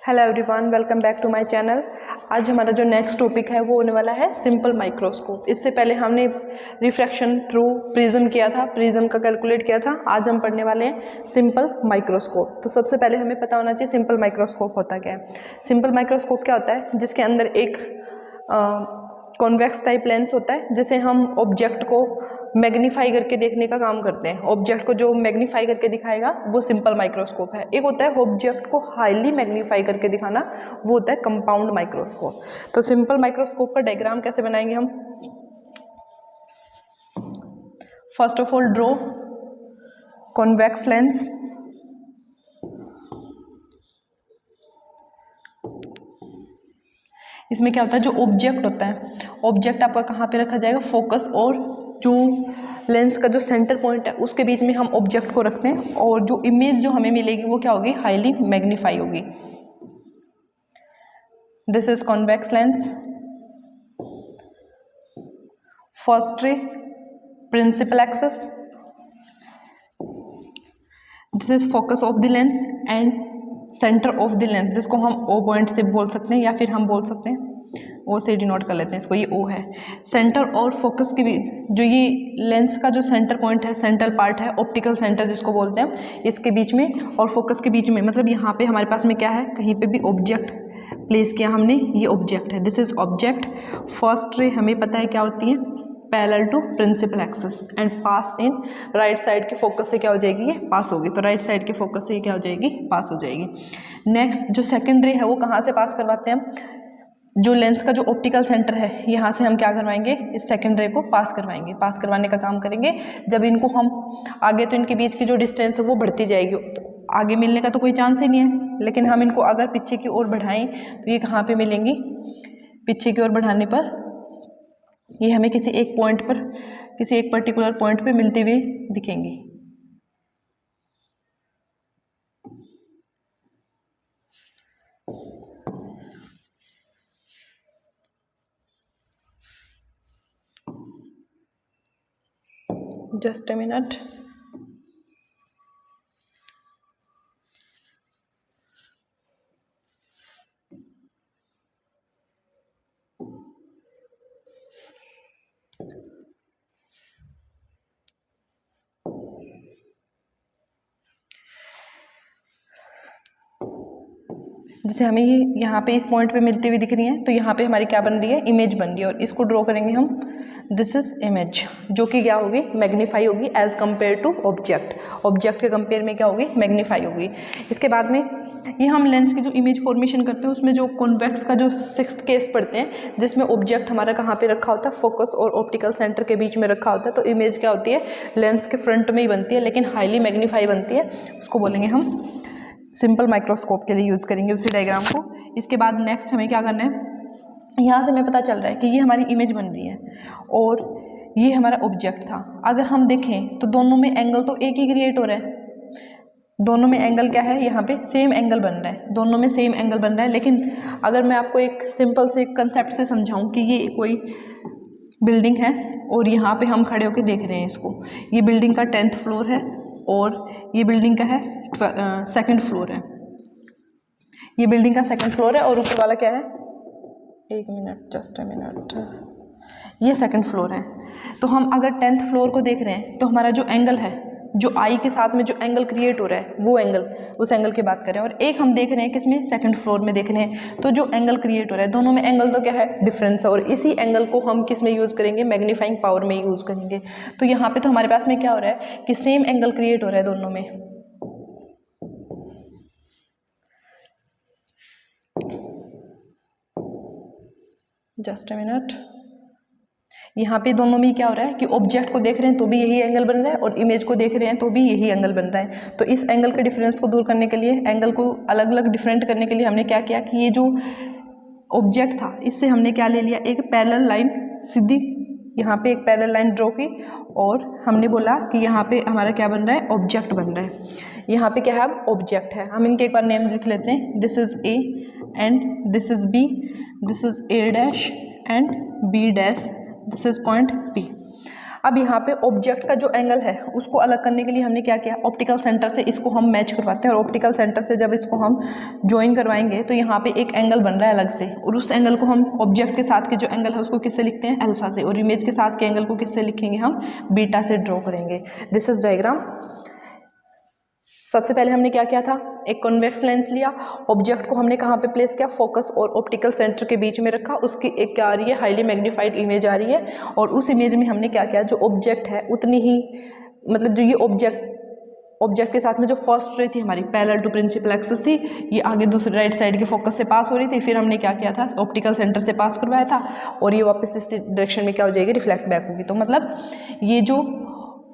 Hello everyone, welcome back to my channel. आज हमारा जो नेक्स्ट टॉपिक है वो होने वाला है सिंपल माइक्रोस्कोप। इससे पहले हमने रिफ्रैक्शन थ्रू प्रिज्म किया था, प्रिज्म का कैलकुलेट किया था। आज हम पढ़ने वाले हैं सिंपल माइक्रोस्कोप। तो सबसे पहले हमें पता होना चाहिए सिंपल माइक्रोस्कोप होता क्या है। सिंपल माइक्रोस्कोप क्या होता है? जिसके अंदर एक कॉन्वेक्स टाइप लेंस होता है, जिसे हम ऑब्जेक्ट को मैग्नीफाई करके देखने का काम करते हैं। ऑब्जेक्ट को जो मैग्नीफाई करके दिखाएगा वो सिंपल माइक्रोस्कोप है। एक होता है ऑब्जेक्ट को हाईली मैग्नीफाई करके दिखाना, वो होता है कंपाउंड माइक्रोस्कोप। तो सिंपल माइक्रोस्कोप का डायग्राम कैसे बनाएंगे हम? First of all draw convex lens, इसमें क्या होता है, जो ऑब्जेक्ट होता है, ऑब्जेक्ट आपका कहाँ पे रखा जाएगा? फोकस और जो लेंस का जो सेंटर पॉइंट है उसके बीच में हम ऑब्जेक्ट को रखते हैं, और जो इमेज जो हमें मिलेगी वो क्या होगी? हाईली मैग्नीफाई होगी। This is convex lens, first ray, principal axis, this is focus of the lens and centre of the lens, जिसको हम ओ पॉइंट से बोल सकते हैं, या फिर हम बोल सकते हैं ओ से डिनोट कर लेते हैं इसको, ये ओ है। सेंटर और फोकस के भी जो ये लेंस का जो सेंटर पॉइंट है, सेंट्रल पार्ट है, ऑप्टिकल सेंटर जिसको बोलते हैं, इसके बीच में और फोकस के बीच में, मतलब यहाँ पे हमारे पास में क्या है, कहीं पे भी ऑब्जेक्ट प्लेस किया हमने, ये ऑब्जेक्ट है, this is object. First ray हमें पता है क्या होती है, parallel to principal axis and pass in right side के फोकस से क्या हो जाएगी, ये पास होगी। तो राइट साइड के फोकस से ये क्या हो जाएगी, पास हो जाएगी। नेक्स्ट जो सेकंड रे है वो कहाँ से पास करवाते हैं हम? जो लेंस का जो ऑप्टिकल सेंटर है, यहाँ से हम क्या करवाएंगे, इस सेकंड रे को पास करवाएंगे, पास करवाने का काम करेंगे। जब इनको हम आगे, तो इनके बीच की जो डिस्टेंस है वो बढ़ती जाएगी, आगे मिलने का तो कोई चांस ही नहीं है, लेकिन हम इनको अगर पीछे की ओर बढ़ाएं तो ये कहाँ पे मिलेंगी? पीछे की ओर बढ़ाने पर ये हमें किसी एक पॉइंट पर, किसी एक पर्टिकुलर पॉइंट पे मिलती हुई दिखेंगी। Just a minute. जैसे हमें ये यहाँ पे इस पॉइंट पे मिलती हुई दिख रही है, तो यहाँ पे हमारी क्या बन रही है, इमेज बन रही है, और इसको ड्रॉ करेंगे हम, दिस इज इमेज, जो कि क्या होगी, मैग्नीफाई होगी as compared to object. Object के कंपेयर में क्या होगी, मैग्नीफाई होगी। इसके बाद में ये हम लेंस की जो इमेज फॉर्मेशन करते हैं उसमें जो कॉन्वेक्स का जो 6th केस पढ़ते हैं, जिसमें ऑब्जेक्ट हमारा कहाँ पे रखा होता है, फोकस और ऑप्टिकल सेंटर के बीच में रखा होता है। तो इमेज क्या होती है, लेंस के फ्रंट में ही बनती है, लेकिन हाईली मैग्नीफाई बनती है, उसको बोलेंगे हम सिंपल माइक्रोस्कोप के लिए यूज़ करेंगे उसी डायग्राम को। इसके बाद नेक्स्ट हमें क्या करना है, यहाँ से हमें पता चल रहा है कि ये हमारी इमेज बन रही है और ये हमारा ऑब्जेक्ट था। अगर हम देखें तो दोनों में एंगल तो एक ही क्रिएट हो रहा है, दोनों में एंगल क्या है, यहाँ पे सेम एंगल बन रहा है, दोनों में सेम एंगल बन रहा है। लेकिन अगर मैं आपको एक सिंपल से कंसेप्ट से समझाऊँ कि ये कोई बिल्डिंग है और यहाँ पे हम खड़े होकर देख रहे हैं इसको, ये बिल्डिंग का 10th फ्लोर है और ये बिल्डिंग का है 2nd फ्लोर है, ये बिल्डिंग का 2nd फ्लोर है और ऊपर वाला क्या है, एक मिनट, जस्ट अ मिनट, ये 2nd फ्लोर है। तो हम अगर 10th फ्लोर को देख रहे हैं तो हमारा जो एंगल है, जो आई के साथ में जो एंगल क्रिएट हो रहा है वो एंगल, उस एंगल की बात करें, और एक हम देख रहे हैं किसमें, 2nd फ्लोर में देख रहे हैं, तो जो एंगल क्रिएट हो रहा है दोनों में एंगल तो क्या है, डिफरेंस है, और इसी एंगल को हम किस में यूज़ करेंगे, मैग्नीफाइंग पावर में यूज़ करेंगे। तो यहाँ पे तो हमारे पास में क्या हो रहा है कि सेम एंगल क्रिएट हो रहा है दोनों में। जस्ट अ मिनट, यहाँ पे दोनों में क्या हो रहा है कि ऑब्जेक्ट को देख रहे हैं तो भी यही एंगल बन रहा है, और इमेज को देख रहे हैं तो भी यही एंगल बन रहा है। तो इस एंगल के डिफरेंस को दूर करने के लिए, एंगल को अलग अलग डिफरेंट करने के लिए हमने क्या किया कि ये जो ऑब्जेक्ट था इससे हमने क्या ले लिया, एक पैरेलल लाइन सीधी, यहाँ पे एक पैरेलल लाइन ड्रॉ की, और हमने बोला कि यहाँ पे हमारा क्या बन रहा है, ऑब्जेक्ट बन रहा है। यहाँ पे क्या है, ऑब्जेक्ट है। हम इनके एक बार नेम लिख लेते हैं, this is A and this is B, this is A dash and B dash, this is point P. अब यहाँ पे ऑब्जेक्ट का जो एंगल है उसको अलग करने के लिए हमने क्या किया, ऑप्टिकल सेंटर से इसको हम मैच करवाते हैं, और ऑप्टिकल सेंटर से जब इसको हम ज्वाइन करवाएंगे तो यहाँ पे एक एंगल बन रहा है अलग से, और उस एंगल को हम ऑब्जेक्ट के साथ के जो एंगल है उसको किससे लिखते हैं, अल्फा से, और इमेज के साथ के एंगल को किससे लिखेंगे, हम बीटा से ड्रॉ करेंगे। This is diagram. सबसे पहले हमने क्या किया था, एक कॉन्वेक्स लेंस लिया, ऑब्जेक्ट को हमने कहाँ पे प्लेस किया, फोकस और ऑप्टिकल सेंटर के बीच में रखा, उसकी एक क्या आ रही है, हाईली मैग्नीफाइड इमेज आ रही है, और उस इमेज में हमने क्या किया, जो ऑब्जेक्ट है उतनी ही, मतलब जो ये ऑब्जेक्ट के साथ में जो फर्स्ट रे थी हमारी पैरेलल टू प्रिंसिपल एक्सिस थी, ये आगे दूसरे राइट साइड के फोकस से पास हो रही थी, फिर हमने क्या किया था, ऑप्टिकल सेंटर से पास करवाया था, और ये वापस इस डायरेक्शन में क्या हो जाएगी, रिफ्लेक्ट बैक होगी। तो मतलब ये जो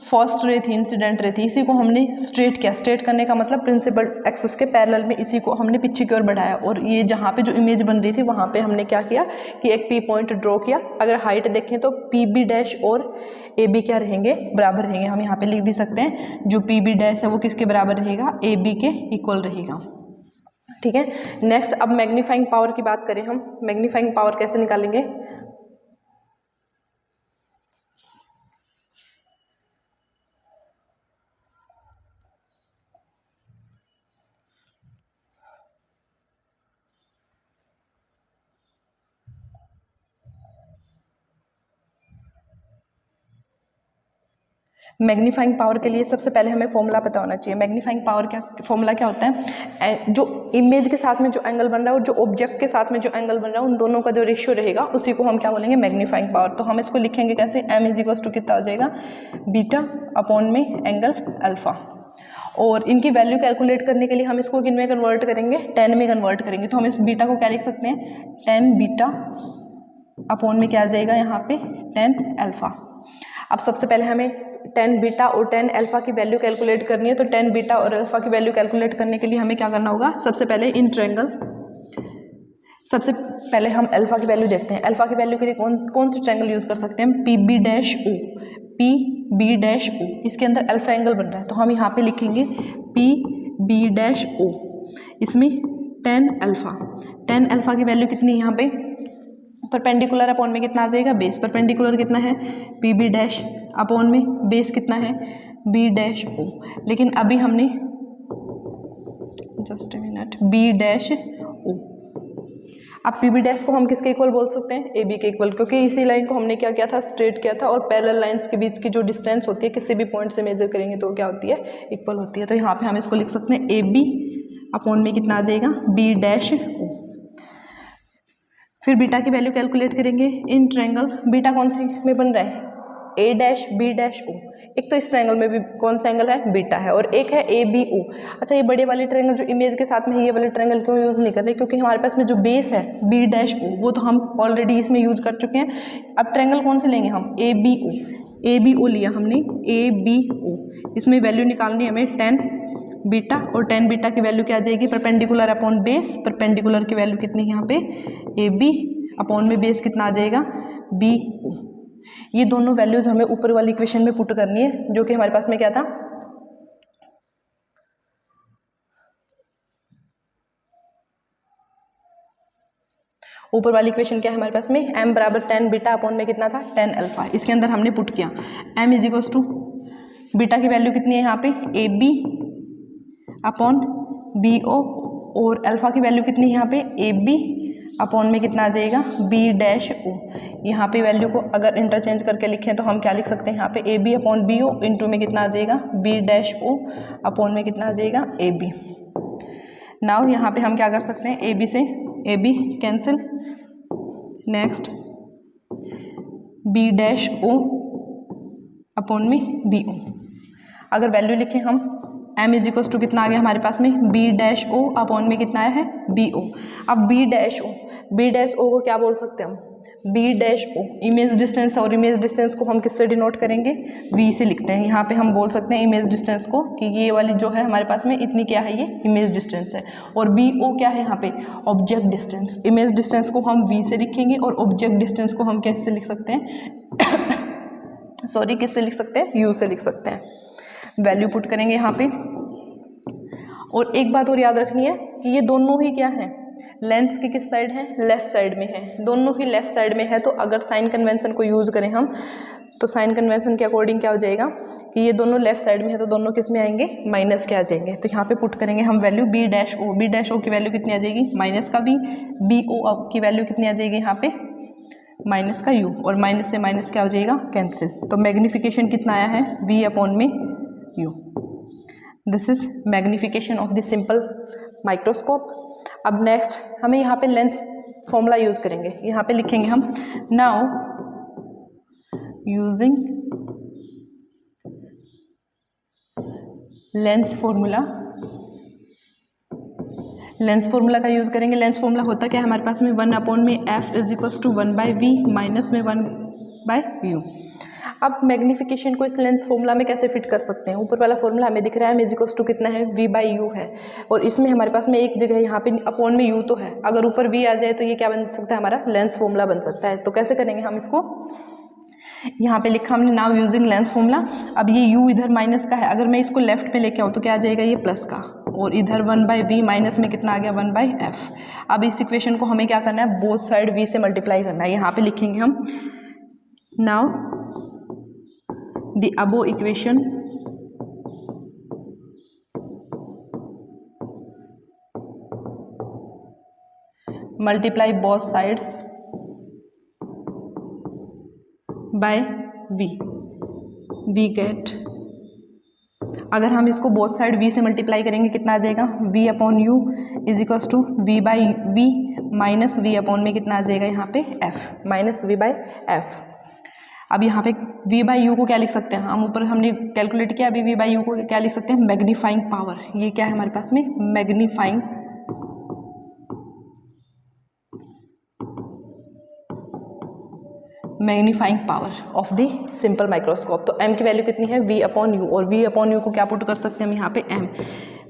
फर्स्ट रे थी, इंसिडेंट रे थी, इसी को हमने स्ट्रेट किया, स्ट्रेट करने का मतलब प्रिंसिपल एक्सिस के पैरेलल में इसी को हमने पीछे की ओर बढ़ाया, और ये जहाँ पे जो इमेज बन रही थी वहाँ पे हमने क्या किया कि एक पी पॉइंट ड्रॉ किया। अगर हाइट देखें तो पी बी डैश और ए बी क्या रहेंगे, बराबर रहेंगे। हम यहाँ पे लिख भी सकते हैं, जो पी बी डैश है वो किसके बराबर रहेगा, ए बी के इक्वल रहेगा। ठीक है, नेक्स्ट अब मैग्नीफाइंग पावर की बात करें हम, मैग्नीफाइंग पावर कैसे निकालेंगे। मैग्नीफाइंग पावर के लिए सबसे पहले हमें फॉर्मूला पता होना चाहिए। मैग्नीफाइंग पावर क्या, फॉर्मूला क्या होता है, जो इमेज के साथ में जो एंगल बन रहा है और जो ऑब्जेक्ट के साथ में जो एंगल बन रहा है उन दोनों का जो रेशियो रहेगा उसी को हम क्या बोलेंगे, मैग्नीफाइंग पावर। तो हम इसको लिखेंगे कैसे, एम इज इक्वल्स टू कितना हो जाएगा, बीटा अपॉन में एंगल अल्फा, और इनकी वैल्यू कैलकुलेट करने के लिए हम इसको किन में कन्वर्ट करेंगे, 10 में कन्वर्ट करेंगे। तो हम इस बीटा को क्या लिख सकते हैं, 10 बीटा अपॉन में क्या आ जाएगा यहाँ पे 10 अल्फा। अब सबसे पहले हमें 10 बीटा और 10 अल्फा की वैल्यू कैलकुलेट करनी है। तो 10 बीटा और अल्फा की वैल्यू कैलकुलेट करने के लिए हमें क्या करना होगा, सबसे पहले इन ट्रायंगल, सबसे पहले हम अल्फा की वैल्यू देखते हैं। अल्फा की वैल्यू के लिए कौन से ट्रायंगल यूज़ कर सकते हैं, P B dash O, P B dash O, इसके अंदर अल्फा एंगल बन रहा है, तो हम यहाँ पे लिखेंगे पी बी डैश ओ, इसमें 10 अल्फा। 10 अल्फा की वैल्यू कितनी है यहाँ पे, परपेंडिकुलर अपॉन में कितना आ जाएगा, बेस। परपेंडिकुलर कितना है, पी बी डैश अपॉन में बेस कितना है, बी डैश ओ। लेकिन अभी हमने just a minute, B dash O, अब पी बी डैश को हम किसके इक्वल बोल सकते हैं, ए बी के इक्वल, क्योंकि इसी लाइन को हमने क्या किया था, स्ट्रेट किया था, और पैरेलल लाइंस के बीच की जो डिस्टेंस होती है किसी भी पॉइंट से मेजर करेंगे तो क्या होती है, इक्वल होती है। तो यहाँ पे हम इसको लिख सकते हैं ए बी अपॉन में कितना आ जाएगा, बी डैश ओ। फिर बीटा की वैल्यू कैलकुलेट करेंगे इन ट्रायंगल, बीटा कौन सी में बन रहा है, ए डैश बी डैश ओ। एक तो इस ट्रायंगल में भी कौन सा एंगल है, बीटा है, और एक है ए बी ओ। अच्छा, ये बड़े वाले ट्रायंगल जो इमेज के साथ में है, ये वाले ट्रायंगल क्यों यूज़ नहीं कर रहे, क्योंकि हमारे पास में जो बेस है बी डैश ओ वो तो हम ऑलरेडी इसमें यूज़ कर चुके हैं। अब ट्रायंगल कौन से लेंगे हम, A B O. A B O लिया हमने, ए बी ओ, इसमें वैल्यू निकालनी है हमें 10 बीटा, और 10 बीटा की वैल्यू क्या आ जाएगी, परपेंडिकुलर अपॉन बेस। परपेंडिकुलर की वैल्यू कितनी है यहाँ पे, ए बी अपॉन में बेस कितना आ जाएगा, बी ओ। ये दोनों वैल्यूज हमें ऊपर वाली इक्वेशन में पुट करनी है, जो कि हमारे पास में क्या था, ऊपर वाली इक्वेशन क्या है हमारे पास में, m बराबर 10 बीटा अपॉन में कितना था, 10 अल्फा। इसके अंदर हमने पुट किया m is equals to, beta की वैल्यू कितनी है यहाँ पे, A B upon B O, और अल्फा की वैल्यू कितनी है यहाँ पे, ए बी अपॉन में कितना आ जाएगा, बी डैश ओ। यहाँ पे वैल्यू को अगर इंटरचेंज करके लिखें तो हम क्या लिख सकते हैं, यहाँ पे A B upon B O into में कितना आ जाएगा, बी डैश ओ अपॉन में कितना आ जाएगा, ए बी। नाउ यहाँ पे हम क्या कर सकते हैं, ए बी से A B cancel, next B dash O upon में बी ओ। अगर वैल्यू लिखें हम, m इज इक्वल्स टू कितना आ गया हमारे पास में, बी डैश ओ अपॉन में कितना आया है, बी ओ। अब बी डैश ओ को क्या बोल सकते हैं हम, B dash O, image distance, और इमेज डिस्टेंस को हम किससे डिनोट करेंगे, v से लिखते हैं। यहाँ पे हम बोल सकते हैं इमेज डिस्टेंस को कि ये वाली जो है हमारे पास में इतनी क्या है, ये इमेज डिस्टेंस है, और बी ओ क्या है यहाँ पे, ऑब्जेक्ट डिस्टेंस। इमेज डिस्टेंस को हम v से लिखेंगे और ऑब्जेक्ट डिस्टेंस को हम कैसे लिख सकते हैं सॉरी किससे लिख सकते हैं, u से लिख सकते हैं। वैल्यू पुट करेंगे यहाँ पे, और एक बात और याद रखनी है कि ये दोनों ही क्या है, लेंस की किस साइड है, लेफ्ट साइड में है, दोनों ही लेफ्ट साइड में है। तो अगर साइन कन्वेंशन को यूज़ करें हम तो साइन कन्वेंशन के अकॉर्डिंग क्या हो जाएगा कि ये दोनों लेफ्ट साइड में है तो दोनों किस में आएंगे, माइनस के आ जाएंगे। तो यहाँ पे पुट करेंगे हम वैल्यू बी डैश ओ की वैल्यू कितनी आ जाएगी, माइनस का बी ओ की वैल्यू कितनी आ जाएगी यहाँ पे, माइनस का यू, और माइनस से माइनस क्या हो जाएगा, कैंसिल। तो मैग्निफिकेशन कितना आया है, v अपॉन में u। This is magnification of the simple microscope. अब नेक्स्ट हमें यहाँ पे लेंस फॉर्मूला यूज करेंगे। यहाँ पे लिखेंगे हम now using lens formula. Lens formula का यूज़ करेंगे। लेंस फॉर्मूला होता क्या है हमारे पास में, 1 अपॉन में f is equals to 1/v minus में 1/u। अब मैग्निफिकेशन को इस लेंस फॉर्मूला में कैसे फिट कर सकते हैं, ऊपर वाला फॉर्मूला हमें दिख रहा है, इज इक्वल्स टू कितना है, v/u है, और इसमें हमारे पास में एक जगह यहाँ पे अपॉन में u तो है, अगर ऊपर v आ जाए तो ये क्या बन सकता है, हमारा लेंस फॉर्मूला बन सकता है। तो कैसे करेंगे हम इसको, यहाँ पे लिखा हमने नाउ यूजिंग लेंस फॉर्मूला। अब ये u इधर माइनस का है, अगर मैं इसको लेफ्ट पे लेके आऊँ तो क्या आ जाएगा, ये प्लस का, और इधर 1/v माइनस में कितना आ गया, 1/f। अब इस इक्वेशन को हमें क्या करना है, बोथ साइड v से मल्टीप्लाई करना है। यहाँ पे लिखेंगे हम now the above equation multiply both side by v get. अगर हम इसको बोथ साइड v से मल्टीप्लाई करेंगे कितना आ जाएगा, v upon u is equals to v/v minus v upon में कितना आ जाएगा यहाँ पे f माइनस v/f। अब यहाँ पे v/u को क्या लिख सकते हैं हम, ऊपर हमने कैलकुलेट किया, अभी v/u को क्या लिख सकते हैं, मैग्नीफाइंग पावर। ये क्या है हमारे पास में, magnifying power of the simple microscope. तो m की वैल्यू कितनी है, v अपॉन यू, और v अपॉन यू को क्या पुट कर सकते हैं हम यहाँ पे m,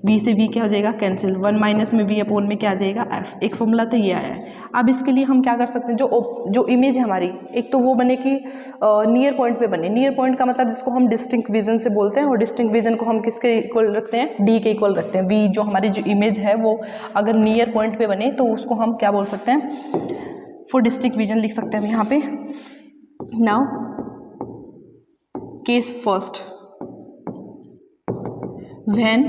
v से v क्या हो जाएगा, कैंसिल, 1 माइनस में v अपॉन में क्या आ जाएगा, f। एक फॉर्मूला तो ये आया है। अब इसके लिए हम क्या कर सकते हैं, जो इमेज है हमारी, एक तो वो बने कि नियर पॉइंट पे बने। नियर पॉइंट का मतलब जिसको हम डिस्टिंक्ट विजन से बोलते हैं, और डिस्टिंक्ट विजन को हम किसके इक्वल रखते हैं, d के इक्वल रखते हैं। v जो हमारी जो इमेज है वो अगर नियर पॉइंट पे बने तो उसको हम क्या बोल सकते हैं, फॉर डिस्टिंक्ट विजन लिख सकते हैं हम यहाँ पे। Now case first, when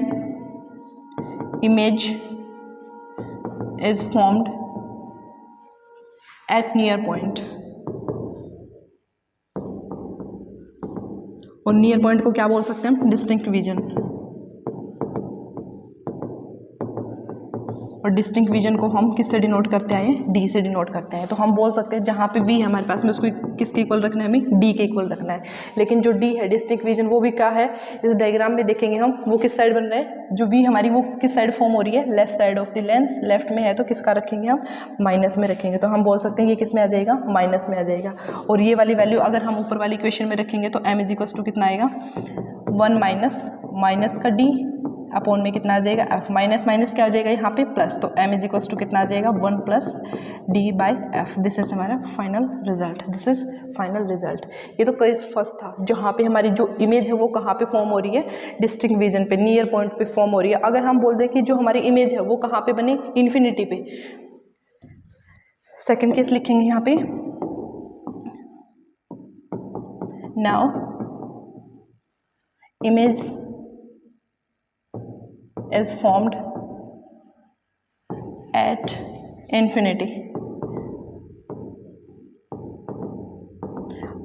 image is formed at near point, और नियर पॉइंट को क्या बोल सकते हैं, डिस्टिंक्ट विजन, और डिस्टिंक्ट विजन को हम किससे डिनोट करते हैं, डी से डिनोट करते हैं। तो हम बोल सकते हैं जहाँ पे वी है हमारे पास में उसको किसके इक्वल रखना है, हमें डी के इक्वल रखना है। लेकिन जो डी है डिस्टिंक्ट विजन वो भी क्या है, इस डायग्राम में देखेंगे हम वो किस साइड बन रहा है, जो वी हमारी वो किस साइड फॉर्म हो रही है, left side of the lens. Left में है तो किसका रखेंगे हम, माइनस में रखेंगे। तो हम बोल सकते हैं ये किस में आ जाएगा, माइनस में आ जाएगा। और ये वाली वैल्यू अगर हम ऊपर वाली इक्वेशन में रखेंगे तो m इज इक्वल्स टू कितना आएगा, 1 माइनस का d अपॉन में कितना आ जाएगा, f। माइनस माइनस क्या हो जाएगा यहाँ पे, प्लस। तो m इज इक्वल्स टू कितना आ जाएगा, 1 प्लस d/f। दिस इज हमारा final result. This is final result. ये तो केस फर्स्ट था जहाँ पे हमारी जो इमेज है वो कहाँ पे फॉर्म हो रही है, डिस्टिंक्ट विजन पे, नियर पॉइंट पे फॉर्म हो रही है। अगर हम बोल दें कि जो हमारी इमेज है वो कहाँ पे बने, इन्फिनिटी पे। सेकेंड केस लिखेंगे यहाँ पे, now image is formed at infinity।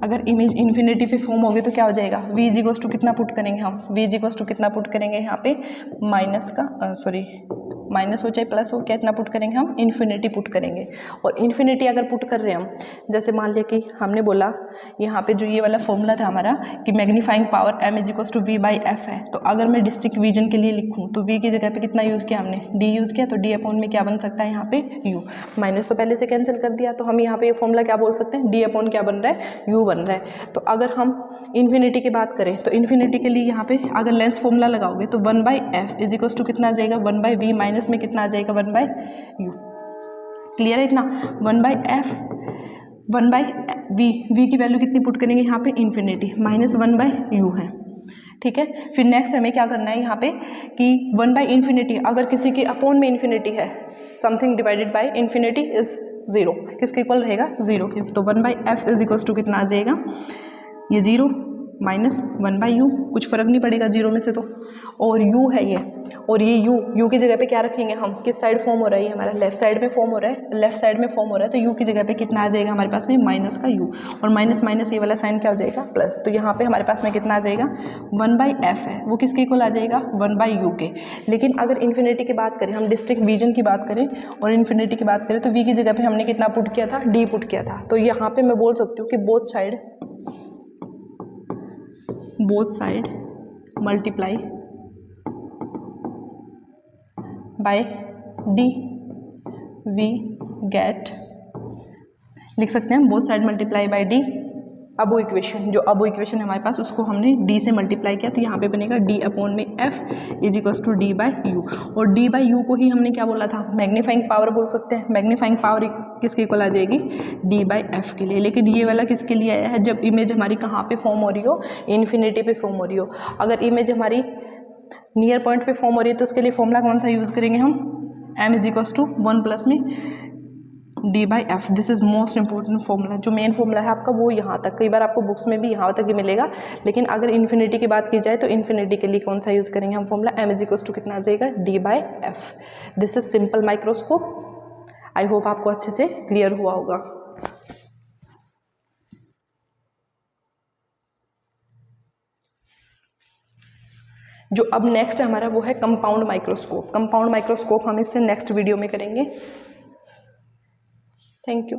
अगर इमेज इन्फिनिटी पे फॉर्म होगी तो क्या हो जाएगा, v इज इक्वल्स टू कितना पुट करेंगे हम, v इज इक्वल्स टू कितना पुट करेंगे यहाँ पे, माइनस का माइनस हो चाहे प्लस हो, कितना पुट करेंगे हम, इन्फिनिटी पुट करेंगे। और इन्फिनिटी अगर पुट कर रहे हैं हम, जैसे मान लिया कि हमने बोला यहाँ पे जो ये वाला फॉर्मूला था हमारा कि magnifying power m is equals to v/f है। तो अगर मैं डिस्टिंक्ट विजन के लिए लिखूँ तो v की जगह पे कितना यूज़ किया हमने, d यूज़ किया। तो d अपॉन में क्या बन सकता है यहाँ पे, u। माइनस तो पहले से कैंसिल कर दिया, तो हम यहाँ पे ये फॉर्मूला क्या बोल सकते हैं, d अपॉन क्या बन रहा है, u बन रहा है। तो अगर हम इन्फिनिटी की बात करें तो इन्फिनिटी के लिए यहाँ पे अगर लेंस फॉर्मूला लगाओगे तो 1/f इज इक्वल्स टू कितना आ जाएगा, 1/v माइनस में कितना आ जाएगा, 1/u। क्लियर है इतना, 1/f 1/v की वैल्यू कितनी पुट करेंगे यहाँ पे, इन्फिनिटी, माइनस 1/u है। ठीक है, फिर नेक्स्ट हमें क्या करना है यहाँ पे कि 1/इन्फिनिटी अगर किसी के अपॉन में इन्फिनिटी है, something divided by infinity is 0, किसके इक्वल रहेगा, 0 के। तो 1/f इज इक्वल्स टू कितना आ जाएगा, ये 0 माइनस 1/u, कुछ फ़र्क नहीं पड़ेगा 0 में से तो, और u है ये, और ये u की जगह पे क्या रखेंगे हम, किस साइड फॉर्म हो रहा है ये हमारा, लेफ्ट साइड में फॉर्म हो रहा है, लेफ्ट साइड में फॉर्म हो रहा है, तो u की जगह पे कितना आ जाएगा हमारे पास में, माइनस का u, और माइनस माइनस ये वाला साइन क्या हो जाएगा, प्लस, तो यहाँ पे हमारे पास में कितना आ जाएगा, 1/f है, वो किसके इक्वल आ जाएगा, 1/u के। लेकिन अगर इन्फिनिटी की बात करें, हम डिस्ट्रिक्ट रीजन की बात करें और इन्फिनिटी की बात करें, तो v की जगह पे हमने कितना पुट किया था, d पुट किया था, तो यहाँ पे मैं बोल सकती हूँ कि both side multiply by d we get, लिख सकते हैं हम both side multiply by d, above equation, जो अबो इक्वेशन है हमारे पास उसको हमने d से मल्टीप्लाई किया, तो यहाँ पे बनेगा d अपॉन में f is equals to d by u, और d बाई यू को ही हमने क्या बोला था, मैग्नीफाइंग पावर बोल सकते हैं, मैग्नीफाइंग पावर किसके इक्वल आ जाएगी, d बाई f के लिए। लेकिन ये वाला किसके लिए आया है, जब इमेज हमारी कहाँ पे फॉर्म हो रही हो, इन्फिनिटी पे फॉर्म हो रही हो। अगर इमेज हमारी नियर पॉइंट पे फॉर्म हो रही है तो उसके लिए फॉर्मूला कौन सा यूज़ करेंगे हम, m is equals to 1 plus में d by F, this is most important formula, जो मेन फॉर्मूला है आपका वो यहाँ तक, कई बार आपको बुक्स में भी यहाँ तक ही मिलेगा, लेकिन अगर इन्फिनिटी की बात की जाए तो इन्फिनिटी के लिए कौन सा यूज़ करेंगे हम formula, m is equals to कितना आ जाएगा, d by F. This is simple microscope, I hope आपको अच्छे से क्लियर हुआ होगा। जो अब नेक्स्ट हमारा वो है कंपाउंड माइक्रोस्कोप। कंपाउंड माइक्रोस्कोप हम इससे नेक्स्ट वीडियो में करेंगे। Thank you.